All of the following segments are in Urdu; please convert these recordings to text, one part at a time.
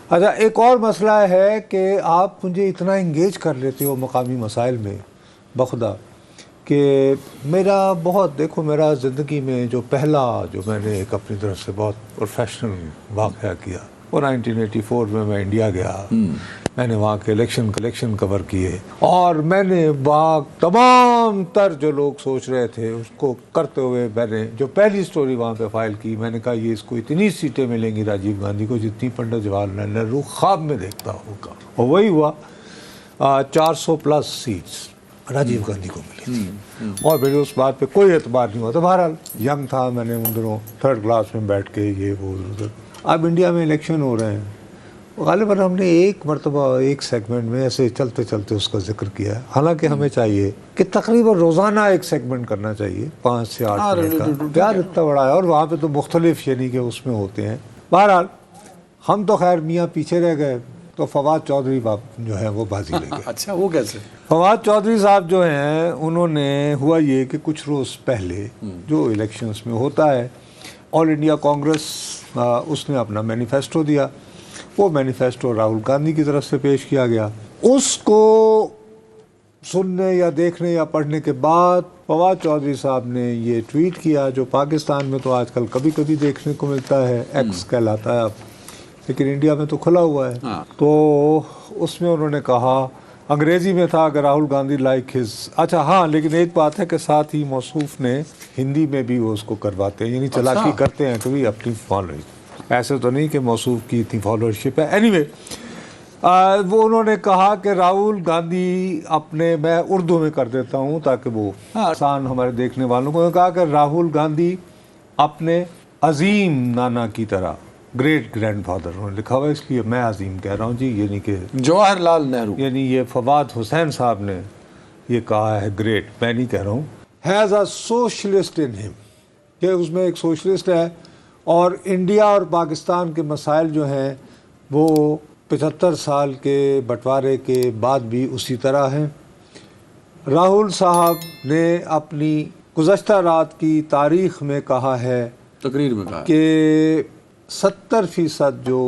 اچھا ایک اور مسئلہ ہے کہ آپ مجھے اتنا انگیج کر لیتے ہو مقامی مسائل میں بخدا کہ میرا بہت دیکھو میرا زندگی میں جو پہلا جو میں نے ایک اپنی طرف سے بہت پروفیشنل واقعہ کیا وہ 1984 میں انڈیا گیا. میں نے وہاں کے الیکشن کور کیے اور میں نے وہاں تمام تر جو لوگ سوچ رہے تھے اس کو کرتے ہوئے میں نے جو پہلی سٹوری وہاں پہ فائل کی. میں نے کہا یہ اس کو اتنی سیٹیں ملیں گی راجیو گاندھی کو جتنی پنڈت جواہر لال نہرو خواب میں دیکھتا ہوگا, اور وہی ہوا. 400+ سیٹس راجیو گاندھی کو ملی تھی اور پھر اس بات پہ کوئی اعتبار نہیں ہوا. تو بہرحال ینگ تھا میں نے ان دنوں 3rd کلاس میں بیٹھ کے یہ وہ ادھر. اب انڈیا میں الیکشن ہو رہے ہیں, غالباً ہم نے ایک مرتبہ ایک سیگمنٹ میں ایسے چلتے چلتے اس کا ذکر کیا ہے, حالانکہ ہمیں چاہیے کہ تقریباً روزانہ ایک سیگمنٹ کرنا چاہیے 5 سے 8 منٹ کا. پیار اتنا بڑا ہے اور وہاں پہ تو مختلف یعنی کہ اس میں ہوتے ہیں. بہرحال ہم تو خیر میاں پیچھے رہ گئے تو فواد چودھری جو ہیں وہ بازی لے گئے. اچھا وہ کیسے؟ فواد چودھری صاحب جو ہیں انہوں نے ہوا یہ کہ کچھ روز پہلے جو الیکشنز میں ہوتا ہے آل انڈیا کانگریس اس نے اپنا مینیفیسٹو دیا. وہ مینیفیسٹو راہل گاندھی کی طرف سے پیش کیا گیا. اس کو سننے یا دیکھنے یا پڑھنے کے بعد فواد چودھری صاحب نے یہ ٹویٹ کیا جو پاکستان میں تو آج کل کبھی کبھی دیکھنے کو ملتا ہے, ایکس کہلاتا ہے اب, لیکن انڈیا میں تو کھلا ہوا ہے. تو اس میں انہوں نے کہا, انگریزی میں تھا کہ راہل گاندھی لائک ہز, اچھا ہاں لیکن ایک بات ہے کہ ساتھ ہی موصوف نے ہندی میں بھی وہ اس کو کرواتے ہیں, یعنی چلاکی کرتے ہیں کبھی اپنی فالوئنگ, ایسے تو نہیں کہ موصوف کی اتنی فالوورشپ ہے. اینی وے وہ انہوں نے کہا کہ راہل گاندھی اپنے, میں اردو میں کر دیتا ہوں تاکہ وہ آسان ہمارے دیکھنے والوں کو, کہا کہ راہل گاندھی اپنے عظیم نانا کی طرح, گریٹ گرینڈ فادر انہوں نے لکھا ہوا, اس لیے میں عظیم کہہ رہا ہوں جی, یعنی کہ جواہر لال نہرو, یعنی یہ فواد حسین صاحب نے یہ کہا ہے گریٹ, میں نہیں کہہ رہا ہوں. ہیز اے سوشلسٹ ان ہم, کہ اس میں ایک سوشلسٹ ہے, اور انڈیا اور پاکستان کے مسائل جو ہیں وہ 75 سال کے بٹوارے کے بعد بھی اسی طرح ہیں. راہل صاحب نے اپنی گزشتہ رات کی تاریخ میں کہا ہے, تقریر میں کہا کہ 70% جو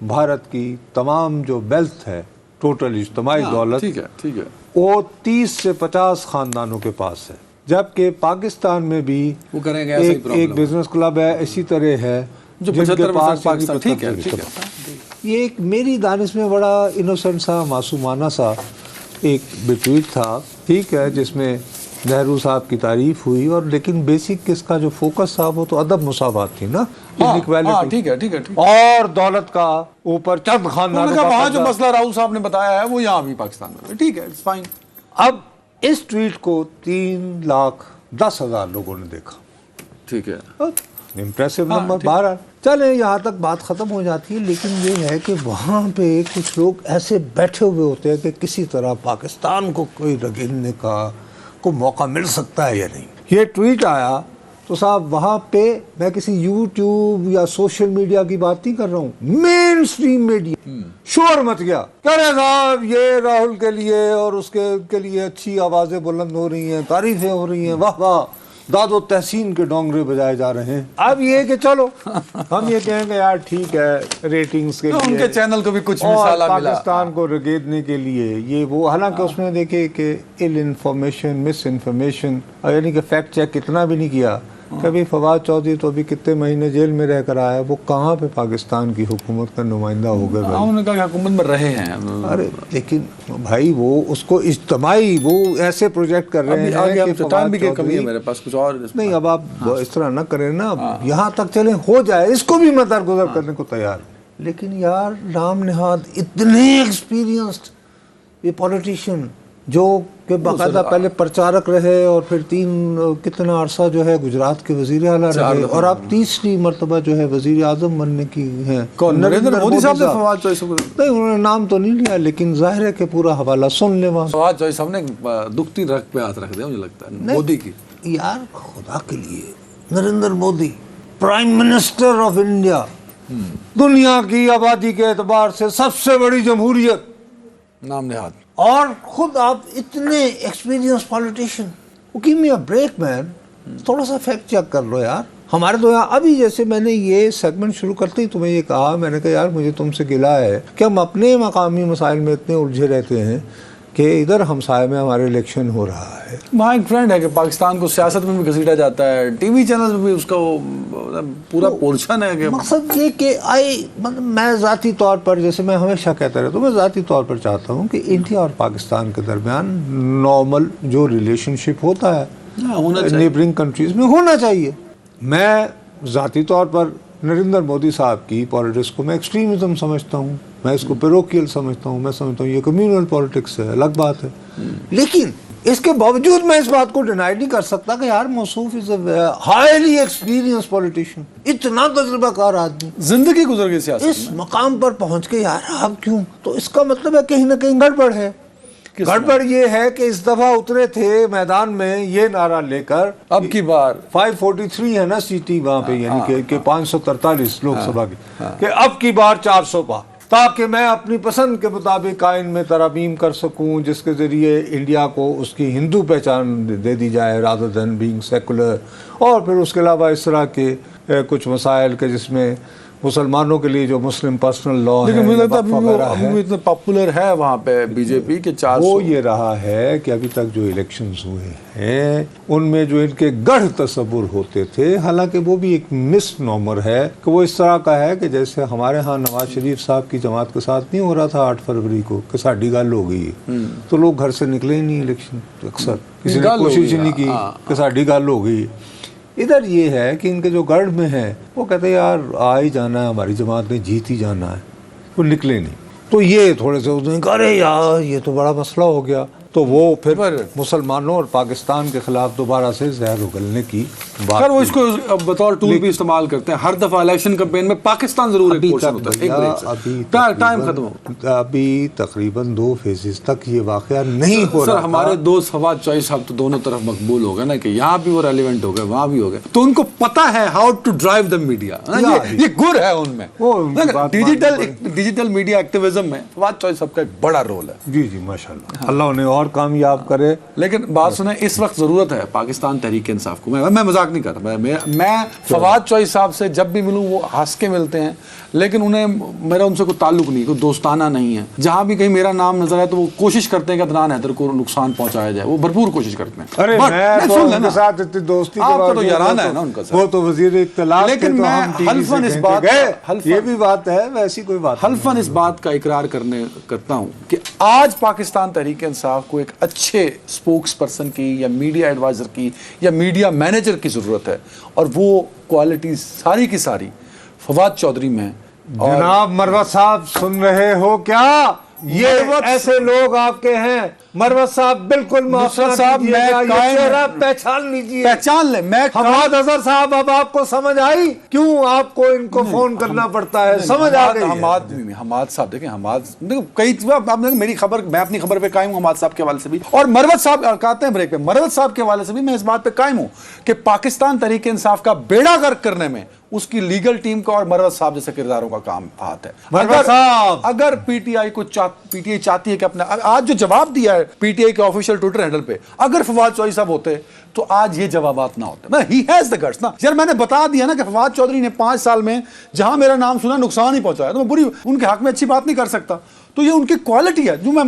بھارت کی تمام جو ویلتھ ہے, ٹوٹل اجتماعی دولت, ٹھیک ہے وہ 30 سے 50 خاندانوں کے پاس ہے, جبکہ پاکستان میں بھی وہ کریں گے ایک بزنس کلب ہے اسی طرح ہے جو جن کے پاس پاکستان. ٹھیک ہے یہ ایک میری دانش میں بڑا انوسنٹ سا معصومانہ سا ایک ٹویٹ تھا, ٹھیک ہے, جس میں نہرو صاحب کی تعریف ہوئی, اور لیکن بیسک کس کا جو فوکس تھا وہ تو ادب مساوات تھی نا, ٹھیک ہے اور دولت کا اوپر چند خاندانوں کا. وہاں جو مسئلہ راہل صاحب نے بتایا ہے وہ یہاں بھی پاکستان میں, ٹھیک ہے, اٹس فائن. اب اس ٹویٹ کو 3,10,000 لوگوں نے دیکھا, ٹھیک ہے, امپریسو نمبر. بہرحال چلیں یہاں تک بات ختم ہو جاتی ہے, لیکن یہ ہے کہ وہاں پہ کچھ لوگ ایسے بیٹھے ہوئے ہوتے ہیں کہ کسی طرح پاکستان کو کوئی رگڑنے کا کو موقع مل سکتا ہے یا نہیں. یہ ٹویٹ آیا تو صاحب وہاں پہ میں کسی یوٹیوب یا سوشل میڈیا کی بات نہیں کر رہا ہوں, مین اسٹریم میڈیا شور مچ گیا, کہہ رہے صاحب یہ راہل کے لیے اور اس کے لیے اچھی آوازیں بلند ہو رہی ہیں, تعریفیں ہو رہی ہیں, واہ واہ, داد و تحسین کے ڈونگرے بجائے جا رہے ہیں. اب یہ کہ چلو ہم یہ کہیں گے یار ٹھیک ہے ریٹنگز کے لیے, ان کے چینل کو بھی کچھ اور مثالہ ملا, پاکستان کو رگیدنے کے لیے یہ وہ, حالانکہ اس میں دیکھے کہ ایل انفارمیشن, مس انفارمیشن, یعنی کہ فیکٹ چیک اتنا بھی نہیں کیا. کبھی فواد چودھری تو ابھی کتنے مہینے جیل میں رہ کر آیا, وہ کہاں پہ پاکستان کی حکومت کا نمائندہ ہو گئے. انہوں نے کہا کہ حکومت میں رہے ہیں. ارے لیکن بھائی وہ اس کو اجتماعی وہ ایسے پروجیکٹ کر رہے ہیں کہ ٹائم بھی کمی ہے میرے پاس, کچھ اور نہیں. اب آپ اس طرح نہ کریں نا, یہاں تک چلیں ہو جائے, اس کو بھی میں درگزر کرنے کو تیار. لیکن یار رام نہاد اتنے ایکسپیرینسڈ یہ پولیٹیشین جو کہ باقاعدہ پہلے پرچارک رہے اور پھر کتنا عرصہ جو ہے گجرات کے وزیر اعلیٰ رہے, اور آپ 30ویں مرتبہ جو ہے وزیر اعظم بننے کی ہیں. نریندر مودی صاحب نے فواد چودھری صاحب نہیں, انہوں نے نام تو نہیں لیا, لیکن ظاہر ہے کہ پورا حوالہ سن لے وہاں. فواد چودھری صاحب نے دکھتی رگ پہ ہاتھ رکھ دیا, مجھے لگتا ہے مودی کی. یار خدا کے لیے, Narendra Modi prime minister of India, دنیا کی آبادی کے اعتبار سے سب سے بڑی جمہوریت, نام نہاد, اور خود آپ اتنے experience politician. Give me a break man, تھوڑا سا فیکٹ چیک کر لو یار. ہمارے تو یہاں ابھی جیسے میں نے یہ سیگمنٹ شروع کرتے ہی تمہیں یہ کہا، میں نے کہا یار مجھے تم سے گلہ ہے کہ ہم اپنے مقامی مسائل میں اتنے الجھے رہتے ہیں کہ ادھر ہمسائے میں ہمارے الیکشن ہو رہا ہے. وہاں ایک ٹرینڈ ہے کہ پاکستان کو سیاست میں بھی گھسیٹا جاتا ہے، ٹی وی چینل میں بھی اس کا وہ پورا پورشن ہے کہ مقصد یہ کہ میں ذاتی طور پر، جیسے میں ہمیشہ کہتا رہتا ہوں، میں ذاتی طور پر چاہتا ہوں کہ انڈیا اور پاکستان کے درمیان نارمل جو ریلیشن شپ ہوتا ہے نیبرنگ کنٹریز میں ہونا چاہیے. میں ذاتی طور پر نریندر مودی صاحب کی پالیٹکس کو میں ایکسٹریمزم سمجھتا ہوں، میں اس کو پیروکیل سمجھتا ہوں، میں سمجھتا ہوں یہ کمیونل پالیٹکس ہے، الگ بات ہے. لیکن اس کے باوجود میں اس بات کو ڈینائی نہیں کر سکتا کہ یار موصوف از اے ہائیلی ایکسپیرینس پولیٹیشین، اتنا تجربہ کار آدمی، زندگی گزر گئی سیاست اس مقام پر پہنچ کے یار اب کیوں؟ تو اس کا مطلب ہے کہیں نہ کہیں گڑبڑ ہے. گڑبڑ یہ ہے کہ اس دفعہ اترے تھے میدان میں یہ نعرہ لے کر، اب کی بار 543 ہے نا سیٹی وہاں پہ، یعنی کہ 543 لوک سبھا کی، کہ اب کی بار 400 پا، تاکہ میں اپنی پسند کے مطابق آئین میں ترامیم کر سکوں جس کے ذریعے انڈیا کو اس کی ہندو پہچان دے دی جائے rather than being secular. اور پھر اس کے علاوہ اس طرح کے کچھ مسائل کے جس میں مسلمانوں کے لیے جو مسلم پرسنل لا ہے، لیکن مجھے لگتا ہے ابھی اتنا پاپولر ہے وہاں پہ بی جے پی کے 400. وہ یہ رہا ہے کہ ابھی تک جو الیکشنز ہوئے ہیں ان میں جو ان کے گڑھ تصور ہوتے تھے، حالانکہ وہ بھی ایک مس نارمر ہے کہ وہ اس طرح کا ہے کہ جیسے ہمارے ہاں نواز شریف صاحب کی جماعت کے ساتھ نہیں ہو رہا تھا 8 فروری کو کہ ساڈی گل ہو گئی تو لوگ گھر سے نکلے ہی نہیں الیکشن، اکثر کسی نے کوشش ہی نہیں کی کہ ساڈی گل ہو گئی. ادھر یہ ہے کہ ان کے جو گڑھ میں ہیں وہ کہتے ہیں یار آ ہی جانا ہے، ہماری جماعت نے جیت ہی جانا ہے، وہ نکلے نہیں. تو یہ تھوڑے سے اس نے کہا ارے یار یہ تو بڑا مسئلہ ہو گیا، تو وہ پھر مسلمانوں اور پاکستان کے خلاف دوبارہ سے زہر اگلنے کی بات. خیر وہ اس کو بطور ٹول بھی استعمال کرتے ہیں. ہر دفعہ الیکشن کمپین میں پاکستان ضرور ایک پورشن ہوتا ہے. ٹائم ختم ہو، ابھی تقریباً 2 فیزز تک یہ واقعہ نہیں ہو رہا. سر ہمارے دوست فواد چوہی صاحب تو دونوں طرف مقبول ہو گئے نا، کہ یہاں بھی وہ ریلیونٹ ہو گئے وہاں بھی ہو گئے، تو ان کو پتہ ہے how to drive the media. یہ گر ہے ان میں. ڈیجیٹل میڈیا ایکٹیویزم میں فواد چوہی صاحب کا ایک بڑا رول ہے. جی جی ماشاء اللہ، اللہ انہیں اور کامیاب کرے. لیکن بات سنیں، اس وقت ضرورت ہے پاکستان تحریک انصاف کو. میں مذاق نہیں کر رہا، میں فواد چوہی صاحب سے جب بھی ملوں وہ ہنس کے ملتے ہیں، لیکن انہیں میرا ان سے کوئی تعلق نہیں، کوئی دوستانہ نہیں ہے. جہاں بھی کہیں میرا نام نظر آئے تو وہ کوشش کرتے ہیں کہ عدنان حیدر کو نقصان پہنچایا جائے، وہ بھرپور کوشش کرتے ہیں. ارے میں تو ان کے ساتھ اتنی دوستی کے بعد، تو یارانہ ہے نا ان کا، وہ تو وزیر اطلاع، لیکن میں حلفاً اس بات، یہ بھی بات ہے ویسی کوئی بات، حلفاً اس بات کا اقرار کرتا ہوں کہ آج پاکستان تحریک انصاف کو ایک اچھے اسپوکس پرسن کی یا میڈیا ایڈوائزر کی یا میڈیا مینیجر کی ضرورت ہے، اور وہ کوالٹیز ساری کی ساری فواد چودھری میں. جناب مروت صاحب سن رہے ہو کیا؟ یہ ایسے لوگ آپ کے ہیں. مروت صاحب بالکل صاحب پہچان لیجیے، پہچان لیں. میں حماد اظہر صاحب اب آپ کو سمجھ آئی کیوں آپ کو ان کو فون کرنا پڑتا ہے؟ سمجھ آ گئی. حماد صاحب دیکھیں، حماد کئی میری خبر، میں اپنی خبر پہ قائم ہوں حماد صاحب کے حوالے سے بھی، اور مروت صاحب کہتے ہیں بریک پہ، مروت صاحب کے حوالے سے بھی میں اس بات پہ قائم ہوں کہ پاکستان تحریک انصاف کا بیڑا غرق کرنے میں اس کی لیگل ٹیم کا اور مروت صاحب جیسے کرداروں کا کام ہاتھ ہے. اگر پی ٹی آئی چاہتی ہے کہ اپنا آج جو جواب دیا ہے پی ٹی آئی کے آفیشیل ٹویٹر ہینڈل پہ، اگر فواد چوہدری صاحب ہوتے تو آج یہ جوابات نہ ہوتے. ہی ہیز دا گٹس نا. یار میں نے بتا دیا نا کہ فواد چوہدری نے 5 سال میں جہاں میرا نام سنا نقصان ہی پہنچایا، تو میں بری ان کے حق میں اچھی بات نہیں کر سکتا. تو یہ ان کی کوالٹی ہے جو میں